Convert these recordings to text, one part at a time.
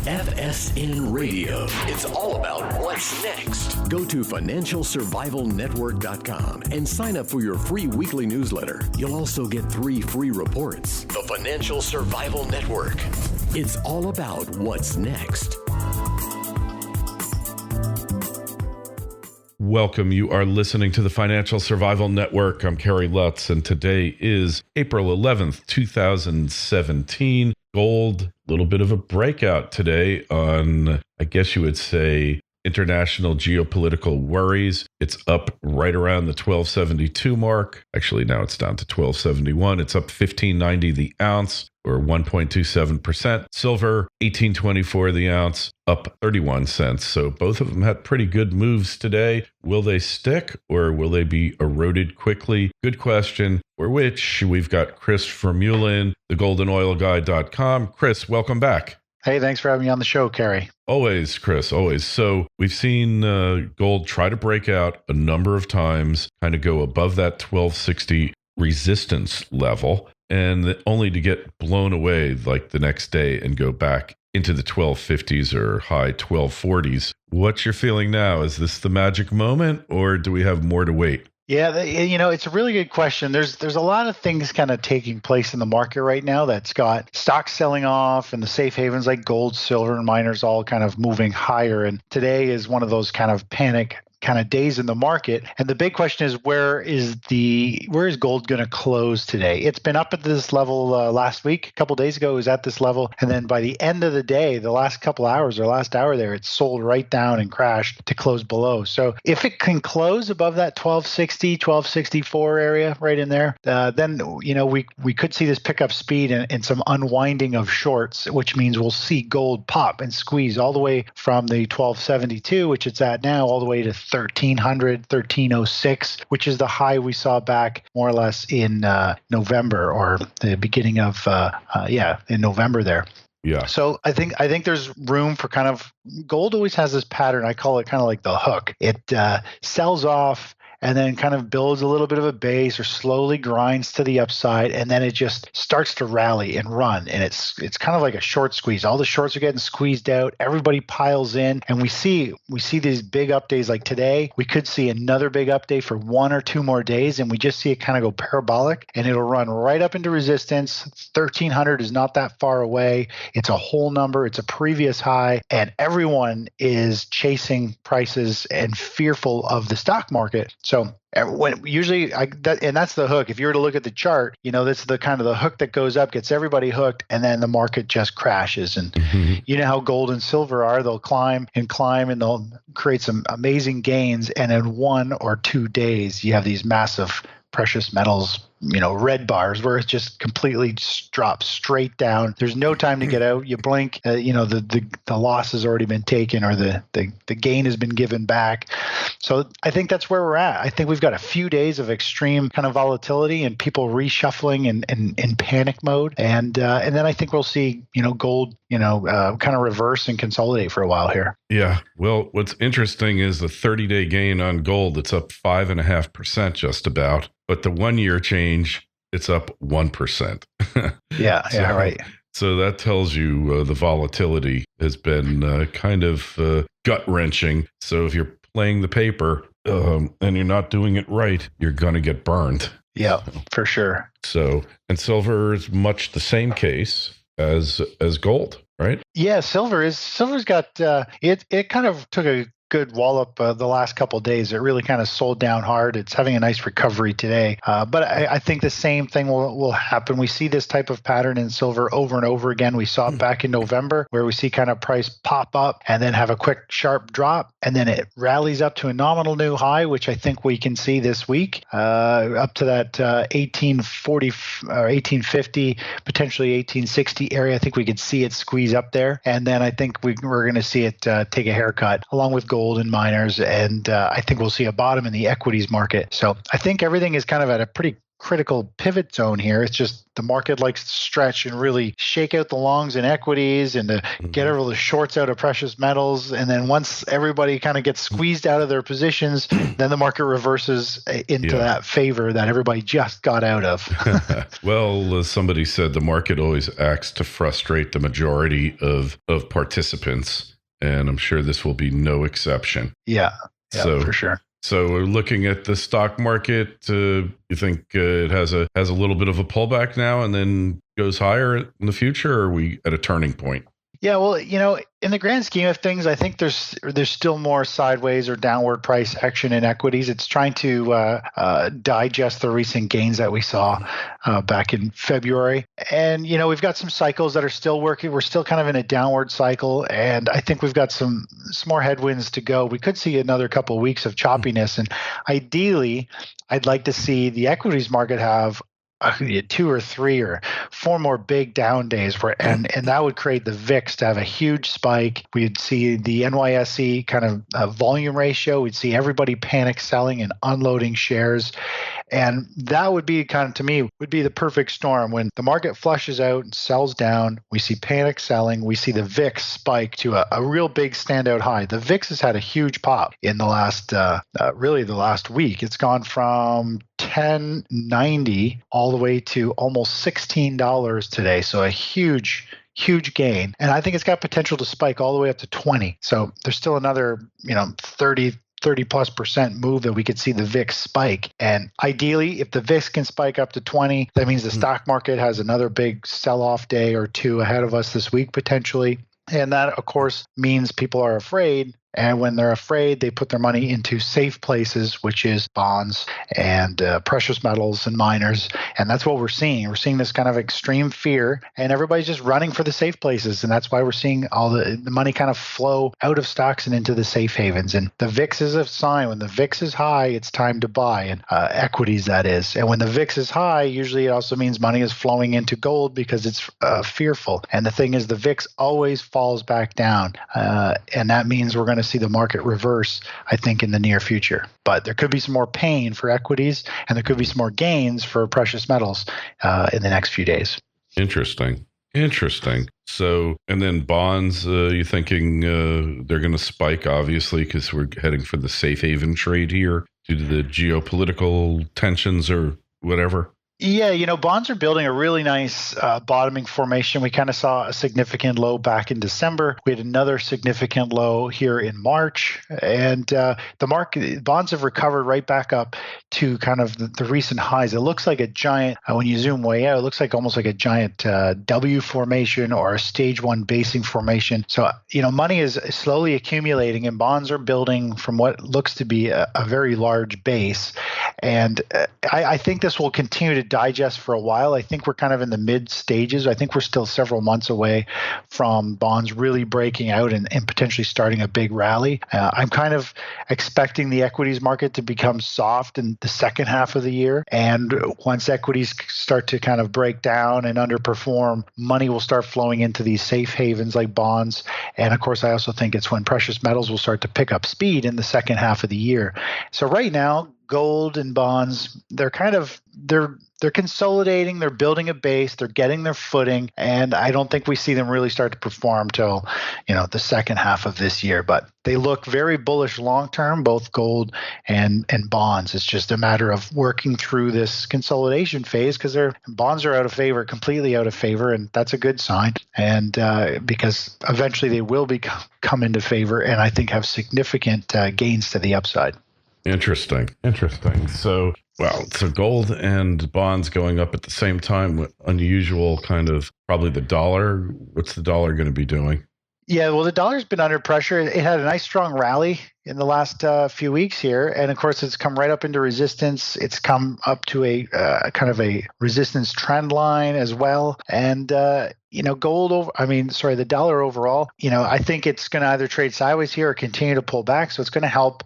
FSN Radio. It's all about what's next. Go to financialsurvivalnetwork.com and sign up for your free weekly newsletter. You'll also get 3 free reports. The Financial Survival Network. It's all about what's next. Welcome. You are listening to the Financial Survival Network. I'm Kerry Lutz, and today is April 11th, 2017. Gold, a little bit of a breakout today on, I guess you would say, international geopolitical worries. It's up right around the 1272 mark. Actually, now it's down to 1271. It's up 1590 the ounce, or 1.27%. Silver, 1824 the ounce, up 31 cents. So both of them had pretty good moves today. Will they stick, or will they be eroded quickly? Good question. For which we've got Chris Vermeullen, thegoldanoilguy.com. Chris, welcome back. Hey, thanks for having me on the show, Kerry. Always, Chris, always. So we've seen gold try to break out a number of times, kind of go above that 1260 resistance level, and only to get blown away like the next day and go back into the 1250s or high 1240s. What's your feeling now? Is this the magic moment, or do we have more to wait? Yeah, it's a really good question. There's a lot of things kind of taking place in the market right now that's got stocks selling off and the safe havens like gold, silver, and miners all kind of moving higher. And today is one of those kind of panic kind of days in the market. And the big question is, where is gold going to close today? It's been up at this level last week. A couple of days ago, it was at this level. And then by the end of the day, the last couple hours or last hour there, it sold right down and crashed to close below. So if it can close above that 1260, 1264 area right in there, then, we could see this pick up speed and some unwinding of shorts, which means we'll see gold pop and squeeze all the way from the 1272, which it's at now, all the way to 1300, 1306, which is the high we saw back more or less in November, or the beginning of in November there. Yeah. So I think there's room for kind of, gold always has this pattern. I call it kind of like the hook. It sells off and then kind of builds a little bit of a base or slowly grinds to the upside, and then it just starts to rally and run. And it's kind of like a short squeeze. All the shorts are getting squeezed out. Everybody piles in, and we see these big up days like today. We could see another big up day for 1 or 2 more days, and we just see it kind of go parabolic, and it'll run right up into resistance. 1300 is not that far away. It's a whole number. It's a previous high, and everyone is chasing prices and fearful of the stock market. So when that's the hook. If you were to look at the chart, that's the kind of the hook that goes up, gets everybody hooked, and then the market just crashes. And you know how gold and silver are. They'll climb, and they'll create some amazing gains. And in 1 or 2 days, you have these massive precious metals, red bars where it just completely drops straight down. There's no time to get out. You blink, the loss has already been taken, or the gain has been given back. So I think that's where we're at. I think we've got a few days of extreme kind of volatility and people reshuffling in panic mode. And then I think we'll see, gold, kind of reverse and consolidate for a while here. Yeah. Well, what's interesting is the 30-day gain on gold. It's up 5.5% just about. But the 1-year change, it's up 1%. Yeah, right. So that tells you the volatility has been kind of gut-wrenching. So if you're playing the paper and you're not doing it right, you're going to get burned. Yeah, for sure. So, and silver is much the same case as gold, right? Yeah, silver's got it kind of took a good wallop the last couple of days. It really kind of sold down hard. It's having a nice recovery today. But I think the same thing will happen. We see this type of pattern in silver over and over again. We saw it back in November, where we see kind of price pop up and then have a quick sharp drop, and then it rallies up to a nominal new high, which I think we can see this week, up to that 1840 or 1850, potentially 1860 area. I think we could see it squeeze up there, and then I think we're going to see it take a haircut along with gold and miners, and I think we'll see a bottom in the equities market. So I think everything is kind of at a pretty critical pivot zone here. It's just the market likes to stretch and really shake out the longs in equities and to get all the shorts out of precious metals. And then once everybody kind of gets squeezed out of their positions, then the market reverses into that favor that everybody just got out of. Well, as somebody said, the market always acts to frustrate the majority of participants. And I'm sure this will be no exception. Yeah, for sure. So looking at the stock market, you think it has a little bit of a pullback now and then goes higher in the future, or are we at a turning point? Yeah, well, in the grand scheme of things, I think there's still more sideways or downward price action in equities. It's trying to digest the recent gains that we saw back in February. And, we've got some cycles that are still working. We're still kind of in a downward cycle. And I think we've got some more headwinds to go. We could see another couple of weeks of choppiness. And ideally, I'd like to see the equities market have 2 or 3 or 4 more big down days and that would create the VIX to have a huge spike. We'd see the NYSE kind of volume ratio. We'd see everybody panic selling and unloading shares. And that would be to me, would be the perfect storm. When the market flushes out and sells down, we see panic selling, we see the VIX spike to a real big standout high. The VIX has had a huge pop in the last, really the last week. It's gone from 10.90 all the way to almost $16 today. So a huge gain. And I think it's got potential to spike all the way up to 20. So there's still another, 30+% move that we could see the VIX spike. And ideally, if the VIX can spike up to 20, that means the stock market has another big sell-off day or two ahead of us this week potentially. And that, of course, means people are afraid. And when they're afraid, they put their money into safe places, which is bonds and precious metals and miners. And that's what we're seeing. We're seeing this kind of extreme fear, and everybody's just running for the safe places. And that's why we're seeing all the money kind of flow out of stocks and into the safe havens. And the VIX is a sign. When the VIX is high, it's time to buy, and equities, that is. And when the VIX is high, usually it also means money is flowing into gold because it's fearful. And the thing is, the VIX always falls back down. And that means we're going to see the market reverse, I think, in the near future. But there could be some more pain for equities, and there could be some more gains for precious metals in the next few days. Interesting. So, and then bonds, you thinking they're going to spike, obviously, because we're heading for the safe haven trade here due to the geopolitical tensions or whatever? Yeah, bonds are building a really nice bottoming formation. We kind of saw a significant low back in December. We had another significant low here in March. And the bonds have recovered right back up to kind of the recent highs. It looks like a giant, when you zoom way out, it looks like almost like a giant W formation or a stage 1 basing formation. So, money is slowly accumulating, and bonds are building from what looks to be a very large base. And I think this will continue to digest for a while. I think we're kind of in the mid stages. I think we're still several months away from bonds really breaking out and potentially starting a big rally. I'm kind of expecting the equities market to become soft in the second half of the year. And once equities start to kind of break down and underperform, money will start flowing into these safe havens like bonds. And of course, I also think it's when precious metals will start to pick up speed in the second half of the year. So right now, gold and bonds, they're consolidating, they're building a base, they're getting their footing, and I don't think we see them really start to perform till, the second half of this year. But they look very bullish long term, both gold and bonds. It's just a matter of working through this consolidation phase because bonds are out of favor, completely out of favor, and that's a good sign. And because eventually they will come into favor, and I think have significant gains to the upside. Interesting. So gold and bonds going up at the same time, unusual kind of, probably the dollar. What's the dollar going to be doing? Yeah, well, the dollar's been under pressure. It had a nice strong rally in the last few weeks here. And of course, it's come right up into resistance. It's come up to a kind of a resistance trend line as well. And, the dollar overall, I think it's going to either trade sideways here or continue to pull back. So it's going to help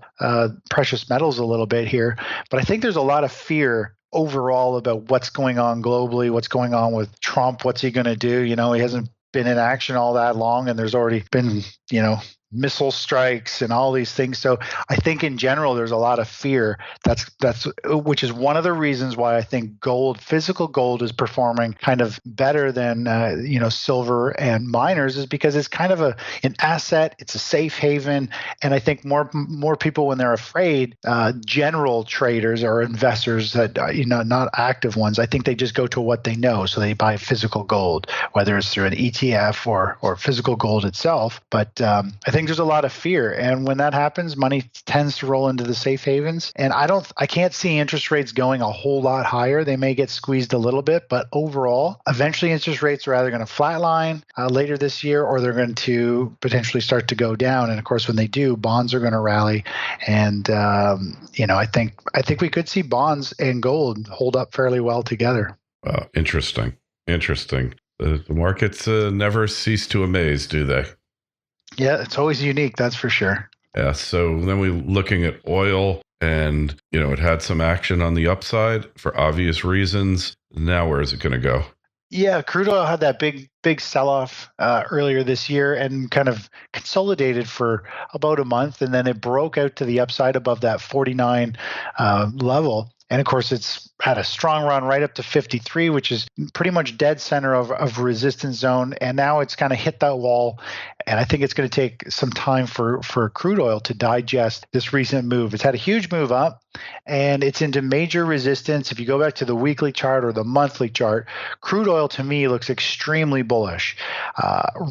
precious metals a little bit here. But I think there's a lot of fear overall about what's going on globally, what's going on with Trump, what's he going to do? He hasn't been in action all that long, and there's already been, missile strikes and all these things. So I think in general there's a lot of fear. That's which is one of the reasons why I think physical gold is performing kind of better than silver and miners, is because it's kind of an asset. It's a safe haven, and I think more people, when they're afraid, general traders or investors that not active ones, I think they just go to what they know. So they buy physical gold, whether it's through an ETF or physical gold itself. But I think there's a lot of fear, and when that happens, money tends to roll into the safe havens. And I can't see interest rates going a whole lot higher. They may get squeezed a little bit, but overall, eventually interest rates are either going to flatline later this year, or they're going to potentially start to go down. And of course, when they do, bonds are going to rally. And I think we could see bonds and gold hold up fairly well together. Interesting. The markets never cease to amaze, do they? Yeah, it's always unique, that's for sure. Yeah, so then we're looking at oil, and, it had some action on the upside for obvious reasons. Now, where is it going to go? Yeah, crude oil had that big sell-off earlier this year and kind of consolidated for about a month, and then it broke out to the upside above that 49 level. And of course, it's had a strong run right up to 53, which is pretty much dead center of resistance zone. And now it's kind of hit that wall. And I think it's going to take some time for crude oil to digest this recent move. It's had a huge move up, and it's into major resistance. If you go back to the weekly chart or the monthly chart, crude oil to me looks extremely bullish.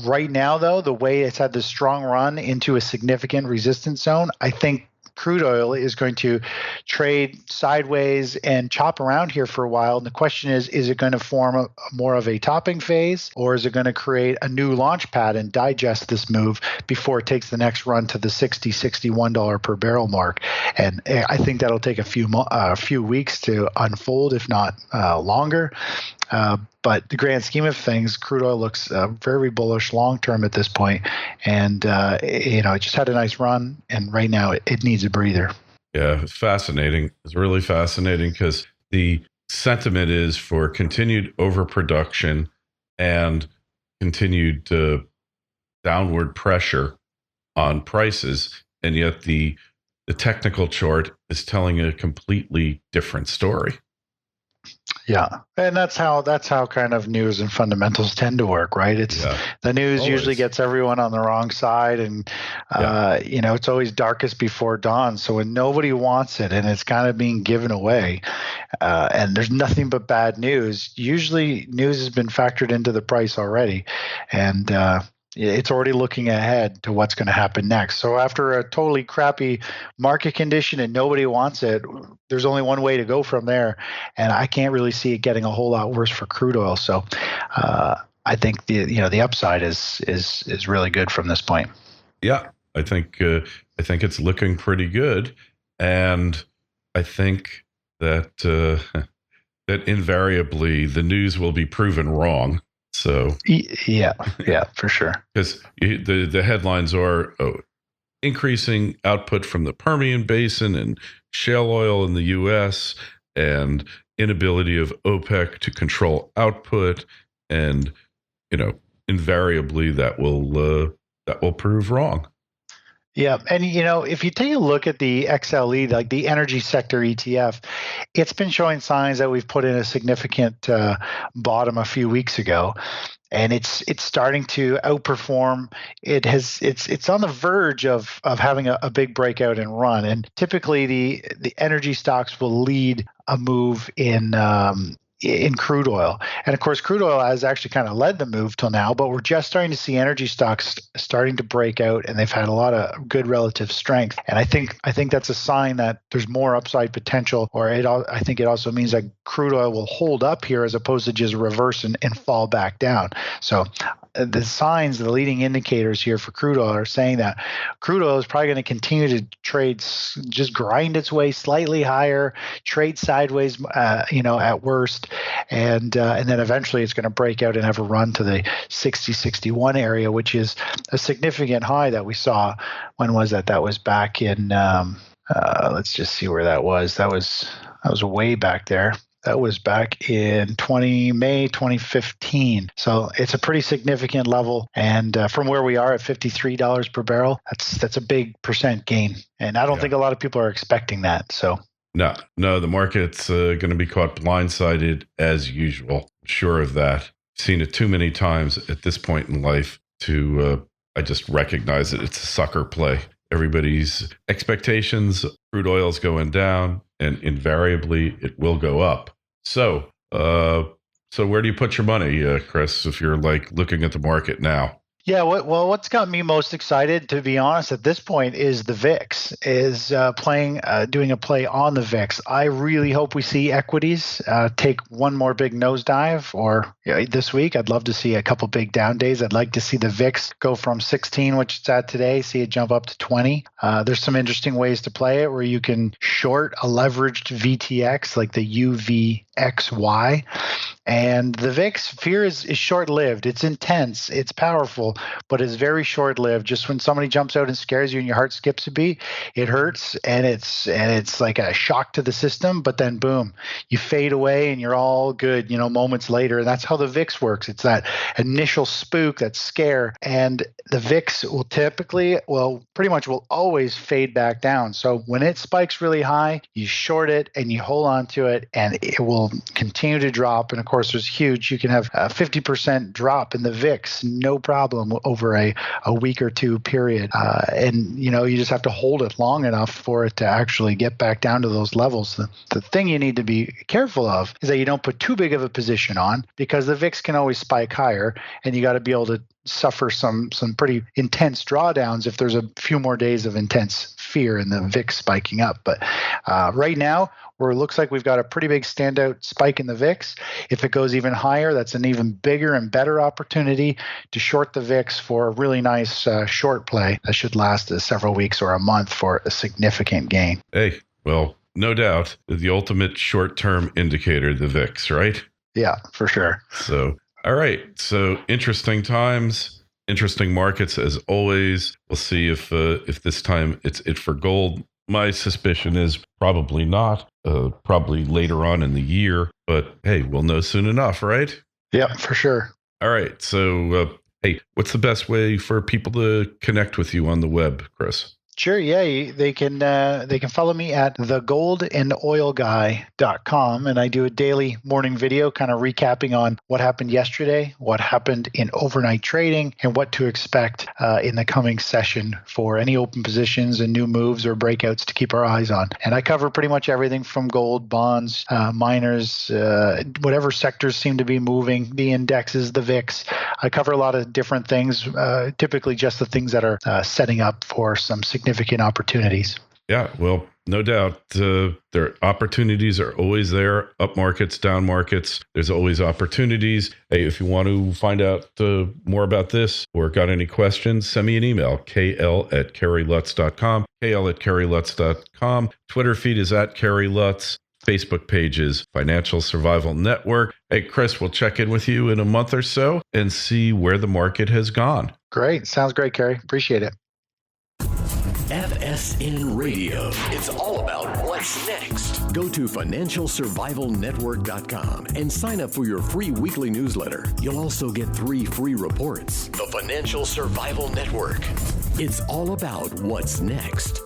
Right now, though, the way it's had this strong run into a significant resistance zone, I think crude oil is going to trade sideways and chop around here for a while. And the question is it going to form more of a topping phase, or is it going to create a new launch pad and digest this move before it takes the next run to the $60, $61 per barrel mark? And I think that'll take a few weeks to unfold, if not longer. But the grand scheme of things, crude oil looks very bullish long-term at this point. And, it just had a nice run. And right now it needs a breather. Yeah, it's fascinating. It's really fascinating because the sentiment is for continued overproduction and continued downward pressure on prices. And yet the technical chart is telling a completely different story. Yeah, and that's how kind of news and fundamentals tend to work, right? The news always usually gets everyone on the wrong side, and it's always darkest before dawn. So when nobody wants it and it's kind of being given away, and there's nothing but bad news, usually news has been factored into the price already, and it's already looking ahead to what's going to happen next. So after a totally crappy market condition and nobody wants it, there's only one way to go from there. And I can't really see it getting a whole lot worse for crude oil. So I think the upside is really good from this point. Yeah, I think it's looking pretty good, and I think that that invariably the news will be proven wrong. So yeah, for sure. Because the headlines are increasing output from the Permian Basin and shale oil in the U.S. and inability of OPEC to control output, and invariably that will prove wrong. Yeah. And, if you take a look at the XLE, like the energy sector ETF, it's been showing signs that we've put in a significant bottom a few weeks ago. And it's starting to outperform. It's on the verge of having a big breakout and run. And typically the energy stocks will lead a move in crude oil. And of course, crude oil has actually kind of led the move till now, but we're just starting to see energy stocks starting to break out, and they've had a lot of good relative strength. And I think that's a sign that there's more upside potential, or I think it also means that crude oil will hold up here as opposed to just reverse and fall back down. So the signs, the leading indicators here for crude oil are saying that crude oil is probably going to continue to trade, just grind its way slightly higher, trade sideways, at worst, and then eventually it's going to break out and have a run to the 60-61 area, which is a significant high that we saw. When was that? That was back in. Let's just see where that was. That was way back there. That was back in May 2015. So it's a pretty significant level. And from where we are at $53 per barrel, that's a big percent gain. And I don't think a lot of people are expecting that. So no, the market's going to be caught blindsided as usual. Sure of that. Seen it too many times at this point in life to I just recognize it. It's a sucker play. Everybody's expectations, crude oil's going down, and invariably it will go up. So where do you put your money, Chris, if you're like looking at the market now? Yeah, what's got me most excited, to be honest, at this point is the VIX, doing a play on the VIX. I really hope we see equities take one more big nosedive, or this week, I'd love to see a couple big down days. I'd like to see the VIX go from 16, which it's at today, see it jump up to 20. There's some interesting ways to play it where you can short a leveraged VTX, like the UVXY. And the VIX, fear is short-lived. It's intense. It's powerful, but it's very short-lived. Just when somebody jumps out and scares you and your heart skips a beat, it hurts, and it's like a shock to the system. But then, boom, you fade away and you're all good, moments later. And that's how the VIX works. It's that initial spook, that scare. And the VIX will pretty much will always fade back down. So when it spikes really high, you short it and you hold on to it, and it will continue to drop. And of course, there's huge. You can have a 50% drop in the VIX, no problem, over a week or two period. And you just have to hold it long enough for it to actually get back down to those levels. The thing you need to be careful of is that you don't put too big of a position on, because the VIX can always spike higher, and you got to be able to suffer some pretty intense drawdowns if there's a few more days of intense fear in the VIX spiking up. But right now, where it looks like we've got a pretty big standout spike in the VIX. If it goes even higher, that's an even bigger and better opportunity to short the VIX for a really nice short play that should last several weeks or a month for a significant gain. Hey, well, no doubt, the ultimate short-term indicator, the VIX, right? Yeah, for sure. So, all right. So interesting times, interesting markets as always. We'll see if this time it's it for gold. My suspicion is probably not, probably later on in the year, but hey, we'll know soon enough, right? Yeah, for sure. All right. So, hey, what's the best way for people to connect with you on the web, Chris? Sure. Yeah, they can follow me at thegoldandoilguy.com, and I do a daily morning video kind of recapping on what happened yesterday, what happened in overnight trading, and what to expect in the coming session for any open positions and new moves or breakouts to keep our eyes on. And I cover pretty much everything from gold, bonds, miners, whatever sectors seem to be moving, the indexes, the VIX. I cover a lot of different things, typically just the things that are setting up for some significant opportunities. Yeah, well, no doubt. Their opportunities are always there. Up markets, down markets. There's always opportunities. Hey, if you want to find out more about this or got any questions, send me an email, kl@kerrylutz.com, kl@kerrylutz.com. Twitter feed is @kerrylutz. Facebook page is Financial Survival Network. Hey, Chris, we'll check in with you in a month or so and see where the market has gone. Great. Sounds great, Kerry. Appreciate it. FSN Radio. It's all about what's next. Go to financialsurvivalnetwork.com and sign up for your free weekly newsletter. You'll also get 3 free reports. The Financial Survival Network. It's all about what's next.